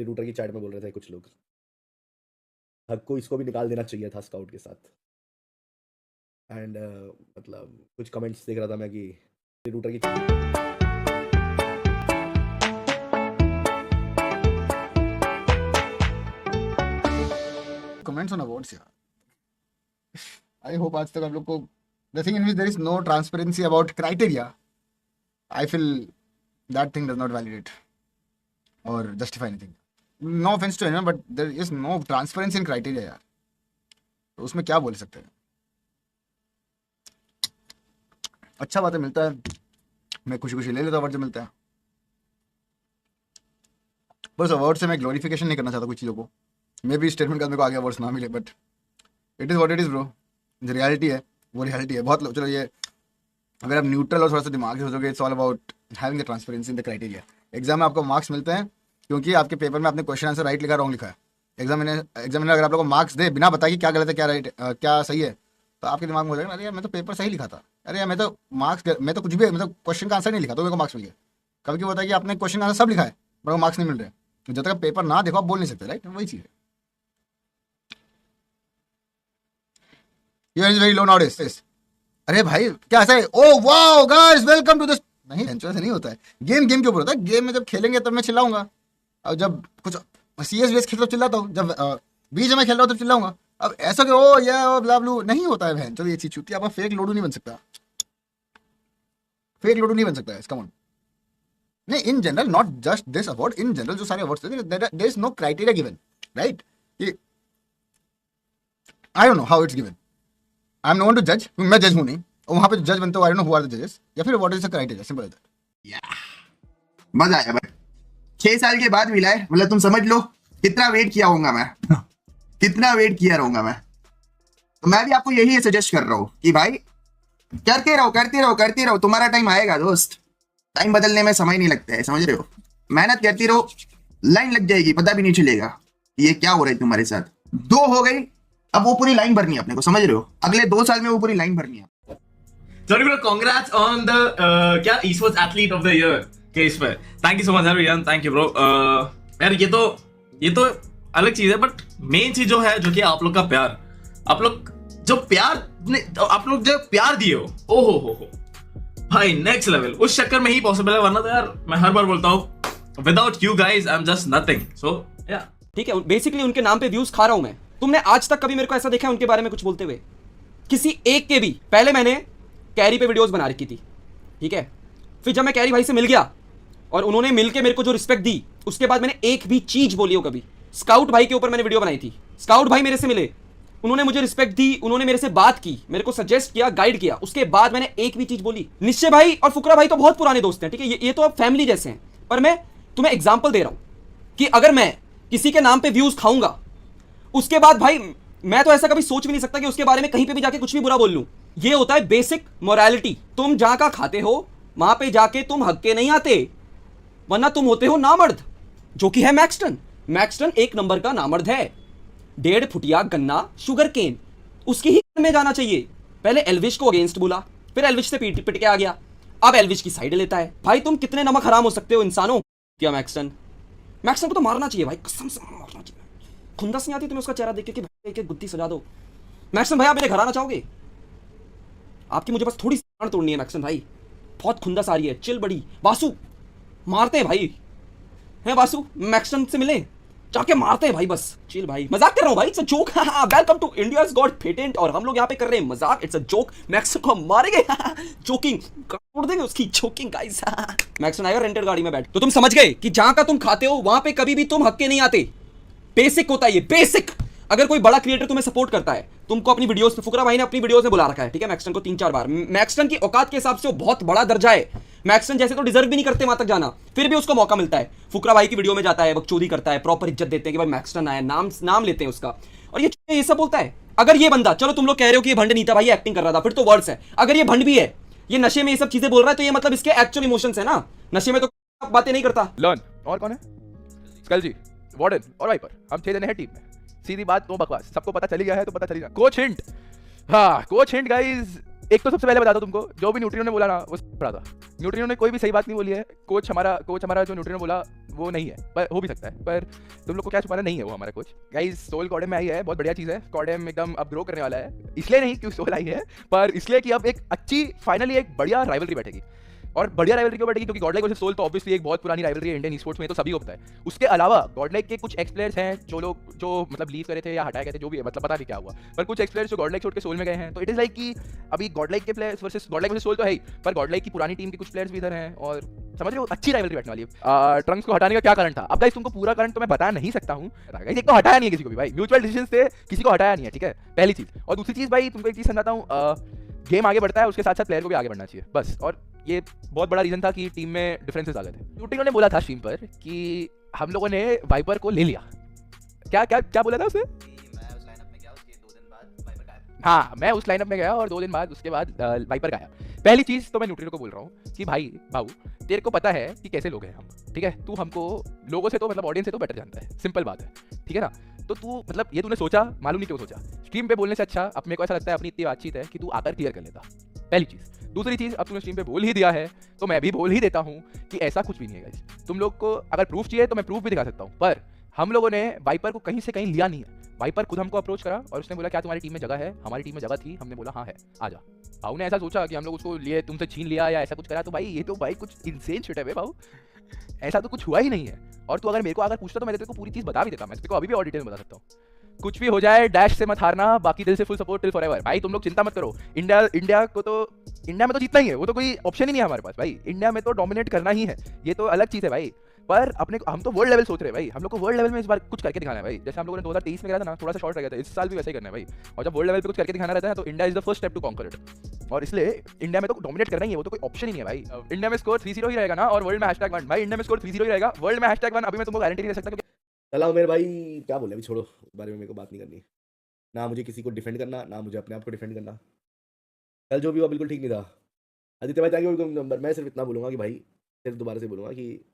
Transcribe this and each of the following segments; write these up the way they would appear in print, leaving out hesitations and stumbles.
Router की chat में बोल रहे थे कुछ लोग, हक को इसको भी निकाल देना चाहिए था स्काउट के साथ। एंड मतलब कुछ कमेंट्स देख रहा था मैं कि रूटर की कमेंट्स ऑन अवार्ड्स यार। आई होप आज तक आप लोग को the thing in which there is no transparency about criteria, I feel that thing does not validate और justify anything. No offence to anyone but there is no transparency in criteria यार, तो उसमें क्या बोल सकते हैं। अच्छा बात है, मिलता है, मैं खुशी खुशी ले लेता अवार्ड जो मिलता है, बस अवार्ड से मैं ग्लोरिफिकेशन नहीं करना चाहता कुछ चीज़ों को। मे भी स्टेटमेंट का मेरे को आगे अवार्ड्स ना मिले, but it is what it is bro. जो रियलिटी है वो रियलिटी है। बहुत लोग, चलो ये अगर आप न्यूट्रल और थोड़ा सा दिमाग से सोचोगे, it's all about having the transparency in the criteria. Exam में आपको मार्क्स मिलते हैं क्योंकि आपके पेपर में आपने क्वेश्चन आंसर राइट लिखा, रॉन्ग लिखा है। एग्जामिनर अगर आप लोगों को मार्क्स दे बिना बताए कि क्या गलत है क्या राइट क्या सही है, तो आपके दिमाग में हो जाएगा अरे यार मैं तो पेपर सही लिखा था, अरे यार मैं तो कुछ भी, मैं तो क्वेश्चन का आंसर नहीं लिखा तो मेरे को मार्क्स मिल गए। कभी क्या होता है कि आपने क्वेश्चन आंसर सब लिखा है पर मार्क्स नहीं मिल रहे। तो जब तक पेपर ना देखो आप बोल नहीं सकते, राइट? वही चीज़ है। Your is very low nowadays. अरे भाई क्या ऐसा है? Oh wow guys welcome to this. नहीं ऐसा नहीं होता है। गेम के ऊपर होता है। गेम में जब खेलेंगे तब मैं चिल्लाऊंगा, और जब कुछ सीएस वेस खेल तो चिल्लाता हूँ, जब बीच में खेल रहा हूँ तब चिल्लाऊंगा। अब ऐसा कि ओ ये ब्ला ब्लू नहीं होता है बहन। चलो ये चीज छूती है। आप फेक लोडू नहीं बन सकता, फेक लोडू नहीं बन सकता है इसका मन। नहीं, in general, not just this award, in general जो सारे awards there is no criteria given, right? I don't know how it's given, I am no one to जज। मैं जज हूं नहीं, और वहां पे जज बनते हो, I don't know who are the जजेस, या फिर what is the criteria, simple as that. मजा आया भाई, 6 साल के बाद मिला है। मतलब तुम समझ लो कितना वेट किया होगा मैं, कितना वेट किया रहूंगा मैं। तो मैं भी आपको यही सजेस्ट कर रहा हूँ कि भाई करते रहो करते रहो करते रहो, तुम्हारा टाइम आएगा दोस्त। टाइम बदलने में समय नहीं लगता है, समझ रहे हो? मेहनत करती रहो, लाइन लग जाएगी, पता भी नहीं चलेगा कि ये क्या हो रहा है तुम्हारे साथ। 2 हो गई, अब वो पूरी लाइन भरनी है अपने को, समझ रहे हो? अगले 2 साल में वो पूरी लाइन भरनी है। Sorry bro, congrats on the क्या esports athlete of the year case पे। Thank you so much यार, thank you bro। यार ये तो अलग चीज है, बट मेन चीज जो है, जो कि आप लोग का प्यार, आप लोग जो प्यार दिए हो, ओ हो भाई नेक्स्ट लेवल। उस चक्कर में ही पॉसिबल है, वरना तो यार मैं हर बार बोलता हूँ without you guys I am just nothing. So या ठीक है, बेसिकली उनके नाम पे व्यूज खा रहा हूं मैं। तुमने आज तक कभी मेरे को ऐसा देखा है उनके बारे में कुछ बोलते हुए? किसी एक के भी? पहले मैंने कैरी पे वीडियोस बना रखी थी, ठीक है, फिर जब मैं कैरी भाई से मिल गया और उन्होंने मिलके मेरे को जो रिस्पेक्ट दी, उसके बाद मैंने एक भी चीज बोली हो कभी? स्काउट भाई के ऊपर मैंने वीडियो बनाई थी, स्काउट भाई मेरे से मिले, उन्होंने मुझे रिस्पेक्ट दी, उन्होंने मेरे से बात की, मेरे को सजेस्ट किया, गाइड किया, उसके बाद मैंने एक भी चीज बोली? निश्चय भाई और फुकरा भाई तो बहुत पुराने दोस्त हैं, ठीक है, ये तो अब फैमिली जैसे हैं, पर मैं तुम्हें एग्जाम्पल दे रहा हूं कि अगर मैं किसी के नाम पे व्यूज खाऊंगा, उसके बाद भाई मैं तो ऐसा कभी सोच भी नहीं सकता कि उसके बारे में कहीं पे भी जाके कुछ भी बुरा बोल लूं। ये होता है बेसिक मोरालिटी। तुम जहां का खाते हो वहां पे जाके तुम हक के नहीं आते, वरना तुम होते हो नामर्द, जो कि है मैक्सटन। मैक्सटन 1 नंबर का नामर्द है। 1.5 फुटिया गन्ना शुगर केन, उसकी ही में जाना चाहिए। पहले एल्विश को अगेंस्ट बोला, फिर एल्विश से पीट के आ गया, अब एल्विश की साइड लेता है। भाई तुम कितने नमक हराम हो सकते हो इंसानों। क्या मैक्सटन को तो मारना चाहिए भाई, कसम से मारना चाहिए। खुंदस नहीं आती तुम्हें उसका चेहरा देख के कि भाई एक गुत्ती सजा दो? मैक्सटन भाई आप मेरे घर आना चाहोगे? आपकी मुझे बस थोड़ी सी तोड़नी है मैक्सटन भाई, बहुत खुंदस आ रही है। चिल बड़ी वासु, मारते हैं भाई, हैं वासु? मैक्सटन से मिले, जाके मारते हैं भाई, बस चिल भाई, मजाक कर रहा हूं भाई, it's a joke. Welcome to India's got patent, और हम लोग यहाँ पे कर रहे हैं मजाक, इट्स अ जोक। मैक्सटन को मारेंगे, जोकिंग तोड़ देंगे उसकी जोकिंग गाइस। मैक्सटन आएगा रेंटेड गाड़ी में बैठ। तो तुम समझ गए कि जहां का तुम खाते हो वहां पे कभी भी तुम हक के नहीं आते। बेसिक होता है ये, बेसिक। अगर कोई बड़ा क्रिएटर तुम्हें सपोर्ट करता है, तुमको अपनी वीडियोस पे, फुकरा भाई ने अपनी वीडियोस में बुला रखा है, ठीक है, मैक्सटन को 3-4 बार। मैक्सटन की औकात के हिसाब से वो बहुत बड़ा दर्जा है। मैक्सटन जैसे तो डिजर्व भी नहीं करते वहां तक जाना, फिर भी उसको मौका मिलता है। फुकरा भाई की वीडियो में जाता है, बकचोदी करता है, प्रॉपर इज्जत देते हैं कि भाई मैक्सटन आया, नाम लेते हैं उसका, और ये सब बोलता है। अगर ये बंदा, चलो तुम लोग कह रहे हो कि ये भंड नहीं था भाई, एक्टिंग कर रहा था, फिर तो वर्ड्स है। अगर ये भंड भी है, ये नशे में ये सब चीजें बोल रहा है, तो ये मतलब इसके एक्चुअल इमोशंस है ना। नशे में तो बातें नहीं करता। लर्न। और कौन है? स्कल जी, वार्डन और वाइपर, हम 6 जने हैं टीम में। सीधी बात, नो बकवास, सबको पता चली गया है तो पता चली गया। कोच हिंट, हाँ कोच हिंट गाइस, एक तो सबसे पहले बता दो तुमको, जो भी न्यूट्रिनो ने बोला ना वो पड़ा था। न्यूट्रिनो ने कोई भी सही बात नहीं बोली है। कोच हमारा जो न्यूट्रिनो बोला वो नहीं है, पर हो भी सकता है, पर तुम लोग को क्या छुपाना, नहीं है वो हमारा कोच। गाइस सोल कॉडम में आई है, बहुत बढ़िया चीज़ है, कॉडम एकदम अब ग्रो करने वाला है, इसलिए नहीं क्यों सोल आई है, पर इसलिए कि अब एक अच्छी फाइनली एक बढ़िया राइवलरी बैठेगी। और बढ़िया राइवलरी क्यों बैठेगी, क्योंकि गॉडलाइक वर्सेस सोल तो ऑब्वियसली एक बहुत पुरानी राइवलरी है इंडियन स्पोर्ट्स में, तो सभी को पता है। उसके अलावा गॉडलाइक के कुछ एक्स प्लेयर्स हैं जो मतलब लीव करे थे या हटाए गए थे, जो भी है, मतलब पता नहीं क्या हुआ, पर कुछ एक्स प्लेयर्स जो गॉडलाइक छोड़ के सोल में गए हैं, तो इट इज लाइक कि अभी गॉडलाइक के players versus godlike versus soul तो है ही, पर गॉडलाइक की पुरानी टीम के कुछ प्लेयर्स भी इधर हैं, और समझ रहे हो, अच्छी राइवलरी बैठने वाली है। ट्रंक्स को हटाने का क्या कारण था, अब गाइस तुमको पूरा कारण तो मैं बता नहीं सकता हूँ, एक तो हटाया नहीं है किसी को भी भाई, म्यूचुअल डिसीजन थे, किसी को हटाया नहीं है, ठीक है, पहली चीज। और दूसरी चीज भाई तुमको एक चीज समझाता हूँ, गेम आगे बढ़ता है, उसके साथ साथ प्लेयर को भी आगे बढ़ना चाहिए बस। और ये बहुत बड़ा रीजन था कि टीम में डिफरेंसेस आ गए थे। यूटिंग ने बोला था स्ट्रीम पर कि हम लोगों ने वाइपर को ले लिया, क्या क्या क्या बोला था उसे, हाँ मैं उस लाइनअप में गया और 2 दिन बाद उसके बाद वाइपर गाया। पहली चीज तो मैं न्यूट्रिनो को बोल रहा हूँ कि भाई बाबू तेरे को पता है कि कैसे लोग हैं हम, ठीक है, तू हमको लोगों से तो मतलब ऑडियंस से तो बेटर जानता है, सिंपल बात है, ठीक है ना, तो तू मतलब ये तूने सोचा, मालूम नहीं क्यों सोचा, स्ट्रीम पे बोलने से अच्छा अब मेरे को ऐसा लगता है अपनी इतनी बातचीत है कि तू आकर क्लियर कर लेता, पहली चीज। दूसरी चीज, अब तूने स्ट्रीम पे बोल ही दिया है तो मैं भी बोल ही देता हूँ कि ऐसा कुछ भी नहीं है गाइस। तुम लोग को अगर प्रूफ चाहिए तो मैं प्रूफ भी दिखा सकता हूँ, पर हम लोगों ने वाइपर को कहीं से कहीं लिया नहीं है। वाइपर खुद हमको अप्रोच करा और उसने बोला क्या तुम्हारी टीम में जगह है, हमारी टीम में जगह थी, हमने बोला हाँ है, आ जा। भाऊ ने ऐसा सोचा कि हम लोग उसको लिए तुमसे छीन लिया या ऐसा कुछ करा, तो भाई ये तो भाई कुछ इनसेन शिट है बे भाऊ, ऐसा तो कुछ हुआ ही नहीं है। और तू अगर मेरे को अगर पूछता तो मैं तेरे को पूरी चीज बता भी देता, मैं तेरे को अभी भी और डिटेल में बता सकता हूँ। कुछ भी हो जाए डैश से मत हारना, बाकी दिल से फुल सपोर्ट टिल फॉरएवर। भाई तुम लोग चिंता मत करो, इंडिया में तो जीतना ही है, वो तो कोई ऑप्शन ही नहीं है हमारे पास भाई, इंडिया में तो डोमिनेट करना ही है, ये तो अलग चीज है भाई। पर अपने हम तो वर्ल्ड लेवल सोच रहे हैं भाई, हम लोग को वर्ल्ड लेवल में इस बार कुछ करके दिखाना है भाई, जैसे हम लोगों ने 2023 में करा था ना, थोड़ा सा शॉर्ट रह गया था, इस साल भी वैसे ही करना है भाई। और जब वर्ल्ड लेवल पे कुछ करके दिखाना रहता है तो India is the first step to conquer it, और इसलिए इंडिया में तो डोमिनेट करना ही है, वो तो कोई ऑप्शन ही नहीं है भाई। इंडिया में स्कोर 3-0 ही रहेगा ना, और वर्ल्ड में #1 भाई, इंडिया में स्कोर 3-0 ही रहेगा, वर्ल्ड में #1 अभी मैं तुमको गारंटी नहीं दे सकता। चलाओ मेरे भाई, क्या बोले अभी छोड़ो, इस बारे में मेरे को बात नहीं करनी, ना मुझे किसी को डिफेंड करना, ना मुझे अपने आप को डिफेंड करना। कल जो भी हुआ बिल्कुल ठीक नहीं था। आदित्य भाई थैंक यू नंबर। मैं सिर्फ इतना बोलूँगा कि भाई, सिर्फ दोबारा से बोलूँगा कि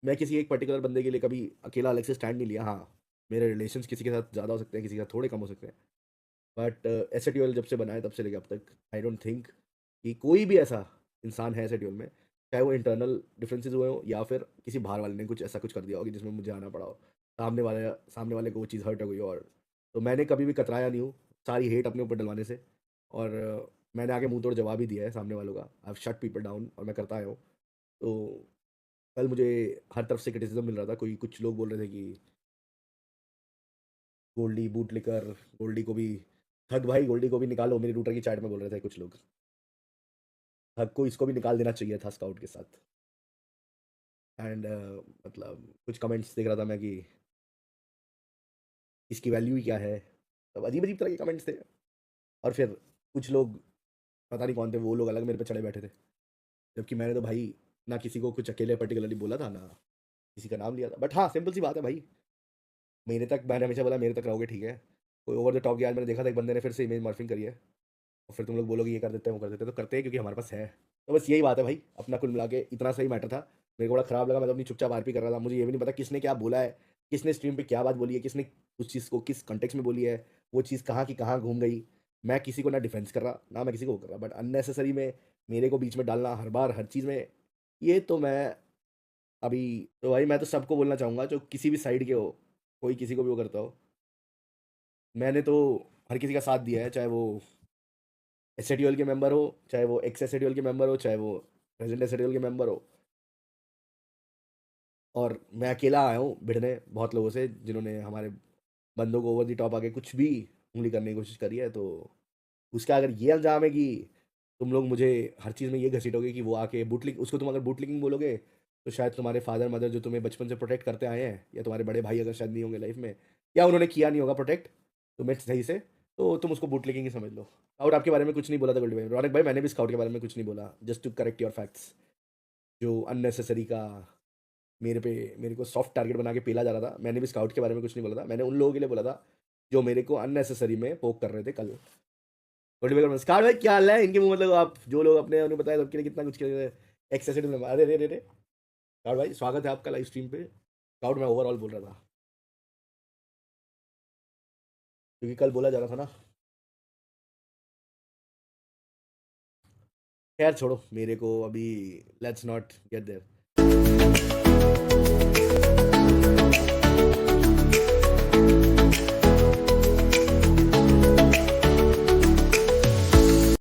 मैं किसी एक पर्टिकुलर बंदे के लिए कभी अकेला अलग से स्टैंड नहीं लिया। हाँ, मेरे रिलेशंस किसी के साथ ज़्यादा हो सकते हैं, किसी के साथ थोड़े कम हो सकते हैं, बट एसएटीएल जब से बना है तब से लेकर अब तक आई डोंट थिंक कि कोई भी ऐसा इंसान है एसएटीएल में, चाहे वो इंटरनल डिफरेंसेस हुए हो या फिर किसी बाहर वाले ने कुछ ऐसा कुछ कर दिया हो कि जिसमें मुझे आना पड़ा हो, सामने वाले को वो चीज़ हर्ट हो गई हो, और तो मैंने कभी भी कतराया नहीं हूँ सारी हेट अपने ऊपर डलवाने से, और मैंने आगे मुंह तोड़ जवाब ही दिया है सामने वालों का। I have shut people down, और मैं करता आया हूँ। तो कल मुझे हर तरफ से क्रिटिसिज्म मिल रहा था, कोई कुछ लोग बोल रहे थे कि गोल्डी बूट लेकर गोल्डी को भी थक, भाई गोल्डी को भी निकालो, मेरे रूटर की चैट में बोल रहे थे कुछ लोग, थक को इसको भी निकाल देना चाहिए था स्काउट के साथ। एंड मतलब कुछ कमेंट्स देख रहा था मैं कि इसकी वैल्यू ही क्या है, तब अजीब अजीब तरह के कमेंट्स थे। और फिर कुछ लोग, पता नहीं कौन थे वो लोग, अलग मेरे पे चढ़े बैठे थे, जबकि मैंने तो भाई ना किसी को कुछ अकेले पर्टिकुलरली बोला था, ना किसी का नाम लिया था। बट हाँ, सिंपल सी बात है भाई, मेरे तक, मैंने हमेशा बोला मेरे तक रहोगे ठीक है, कोई ओवर द टॉप की आज मैंने देखा था एक बंदे ने फिर से इमेज मॉर्फिंग करी है, और फिर तुम लोग बोलोगे ये कर देते हैं वो कर देते हैं, तो करते हैं क्योंकि हमारे पास है। तो बस यही बात है भाई, अपना कुल मिला के इतना सही मैटर था। मेरे को बड़ा ख़राब लगा, मैं तो अपनी चुपचाप आरपी कर रहा था, मुझे ये भी नहीं पता किसने क्या बोला है, किसने स्ट्रीम पे क्या बात बोली है, किसने उस चीज़ को किस कंटेक्स्ट में बोली है, वो चीज़ कहाँ की कहाँ घूम गई। मैं किसी को ना डिफेंस कर रहा, ना मैं किसी को वो कर रहा, बट अननेसेसरी में मेरे को बीच में डालना हर बार हर चीज़ में, ये तो मैं अभी, तो भाई मैं तो सबको बोलना चाहूँगा जो किसी भी साइड के हो, कोई किसी को भी वो करता हो, मैंने तो हर किसी का साथ दिया है, चाहे वो एसएटीएल के मेंबर हो, चाहे वो एक्स एसएटीएल के मेंबर हो, चाहे वो प्रेजेंट एसएटीएल के मेंबर हो। और मैं अकेला आया हूँ भिड़ने बहुत लोगों से जिन्होंने हमारे बंदों को ओवर दी टॉप आके कुछ भी उंगली करने की कोशिश करी है, तो उसका अगर ये अंजाम है कि तुम लोग मुझे हर चीज़ में ये घसीटोगे कि वो आके बूटलिंग, उसको तुम अगर बूटलिंग बोलोगे तो शायद तुम्हारे फादर मदर जो तुम्हें बचपन से प्रोटेक्ट करते आए हैं, या तुम्हारे बड़े भाई अगर शायद नहीं होंगे लाइफ में, या उन्होंने किया नहीं होगा प्रोटेक्ट तुम्हें सही से, तो तुम उसको बूटलिंग ही समझ लो। स्काउट आपके बारे में कुछ नहीं बोला था गोल्डी भाई, रौनक भाई मैंने भी स्काउट के बारे में कुछ नहीं बोला, just to correct your facts. जो अननेसेसरी का मेरे को सॉफ्ट टारगेट बना के पेला जा रहा था, मैंने भी स्काउट के बारे में कुछ नहीं बोला था, मैंने उन लोगों के लिए बोला था जो मेरे को अननेसेसरी में पोक कर रहे थे कल। गोल्डी भाई स्काउट भाई क्या हाल है, इनके मुंह मतलब आप जो लोग अपने उन्हें बताया सबके लिए कितना कुछ किया, एक्सेसिड में, अरे रे रे रे स्काउट भाई स्वागत है आपका लाइव स्ट्रीम पे। स्काउट मैं ओवरऑल बोल रहा था क्योंकि कल बोला जा रहा था ना, खैर छोड़ो, मेरे को अभी लेट्स नॉट गेट देयर।